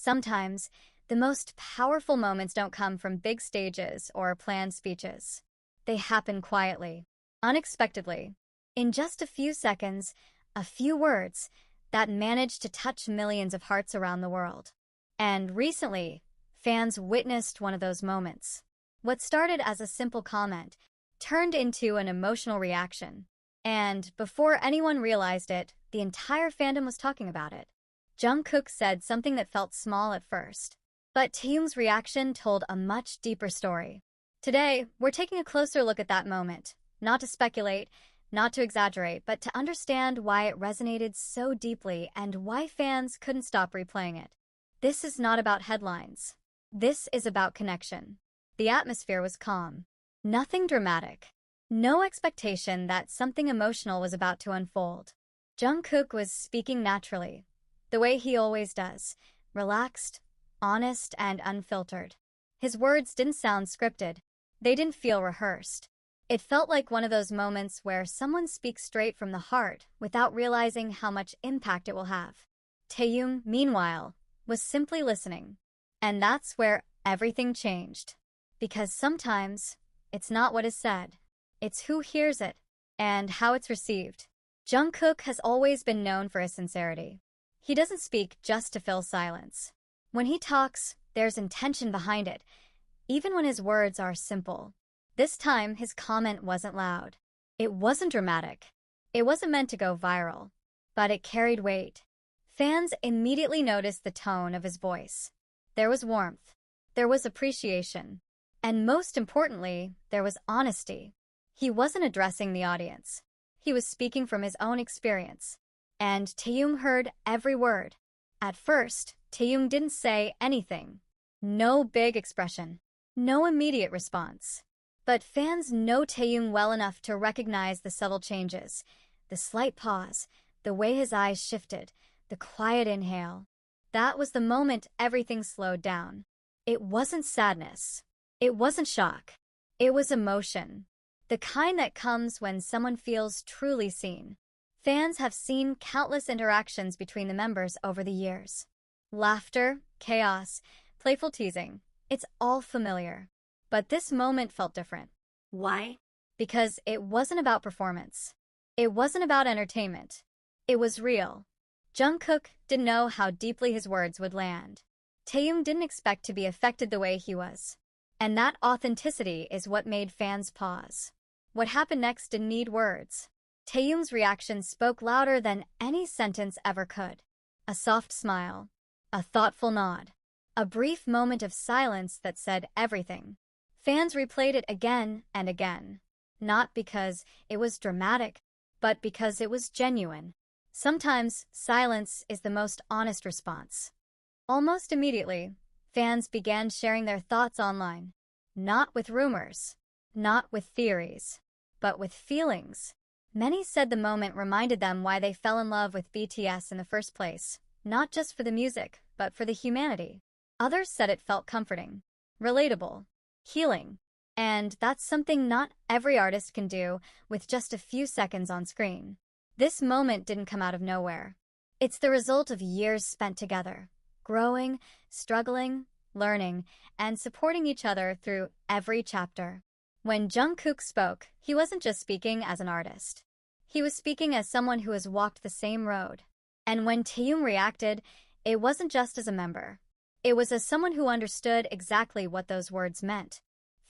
Sometimes, the most powerful moments don't come from big stages or planned speeches. They happen quietly, unexpectedly, in just a few seconds, a few words that manage to touch millions of hearts around the world. And recently, fans witnessed one of those moments. What started as a simple comment turned into an emotional reaction. And before anyone realized it, the entire fandom was talking about it. Jungkook said something that felt small at first, but Taehyung's reaction told a much deeper story. Today, we're taking a closer look at that moment, not to speculate, not to exaggerate, but to understand why it resonated so deeply and why fans couldn't stop replaying it. This is not about headlines. This is about connection. The atmosphere was calm. Nothing dramatic. No expectation that something emotional was about to unfold. Jungkook was speaking naturally, the way he always does, relaxed, honest, and unfiltered. His words didn't sound scripted. They didn't feel rehearsed. It felt like one of those moments where someone speaks straight from the heart without realizing how much impact it will have. Taehyung, meanwhile, was simply listening. And that's where everything changed. Because sometimes, it's not what is said. It's who hears it, and how it's received. Jungkook has always been known for his sincerity. He doesn't speak just to fill silence. When he talks, there's intention behind it, even when his words are simple. This time, his comment wasn't loud. It wasn't dramatic. It wasn't meant to go viral, but it carried weight. Fans immediately noticed the tone of his voice. There was warmth. There was appreciation. And most importantly, there was honesty. He wasn't addressing the audience. He was speaking from his own experience. And Taehyung heard every word. At first, Taehyung didn't say anything. No big expression. No immediate response. But fans know Taehyung well enough to recognize the subtle changes, the slight pause, the way his eyes shifted, the quiet inhale. That was the moment everything slowed down. It wasn't sadness. It wasn't shock. It was emotion. The kind that comes when someone feels truly seen. Fans have seen countless interactions between the members over the years. Laughter, chaos, playful teasing. It's all familiar. But this moment felt different. Why? Because it wasn't about performance. It wasn't about entertainment. It was real. Jungkook didn't know how deeply his words would land. Taehyung didn't expect to be affected the way he was. And that authenticity is what made fans pause. What happened next didn't need words. Taehyung's reaction spoke louder than any sentence ever could. A soft smile. A thoughtful nod. A brief moment of silence that said everything. Fans replayed it again and again. Not because it was dramatic, but because it was genuine. Sometimes silence is the most honest response. Almost immediately, fans began sharing their thoughts online. Not with rumors, not with theories, but with feelings. Many said the moment reminded them why they fell in love with BTS in the first place, not just for the music, but for the humanity. Others said it felt comforting, relatable, healing. And that's something not every artist can do with just a few seconds on screen. This moment didn't come out of nowhere. It's the result of years spent together, growing, struggling, learning, and supporting each other through every chapter. When Jungkook spoke, he wasn't just speaking as an artist. He was speaking as someone who has walked the same road. And when Taehyung reacted, it wasn't just as a member. It was as someone who understood exactly what those words meant.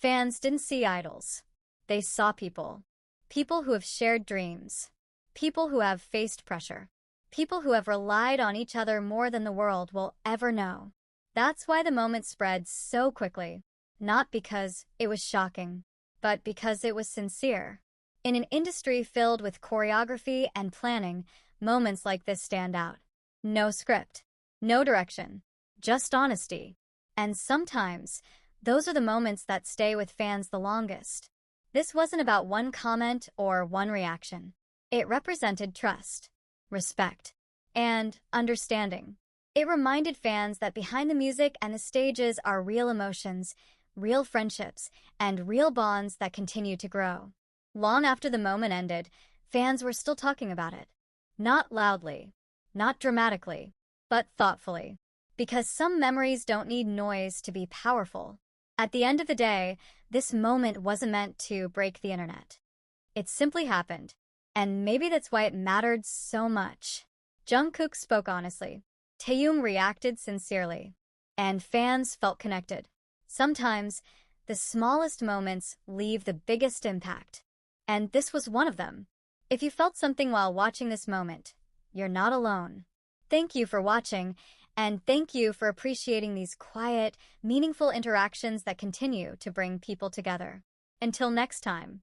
Fans didn't see idols. They saw people. People who have shared dreams. People who have faced pressure. People who have relied on each other more than the world will ever know. That's why the moment spread so quickly. Not because it was shocking, but because it was sincere. In an industry filled with choreography and planning, moments like this stand out. No script. No direction. Just honesty. And sometimes, those are the moments that stay with fans the longest. This wasn't about one comment or one reaction. It represented trust, respect, and understanding. It reminded fans that behind the music and the stages are real emotions, real friendships, and real bonds that continue to grow. Long after the moment ended, fans were still talking about it. Not loudly, not dramatically, but thoughtfully. Because some memories don't need noise to be powerful. At the end of the day, this moment wasn't meant to break the internet. It simply happened. And maybe that's why it mattered so much. Jungkook spoke honestly. Taehyung reacted sincerely. And fans felt connected. Sometimes, the smallest moments leave the biggest impact. And this was one of them. If you felt something while watching this moment, you're not alone. Thank you for watching, and thank you for appreciating these quiet, meaningful interactions that continue to bring people together. Until next time.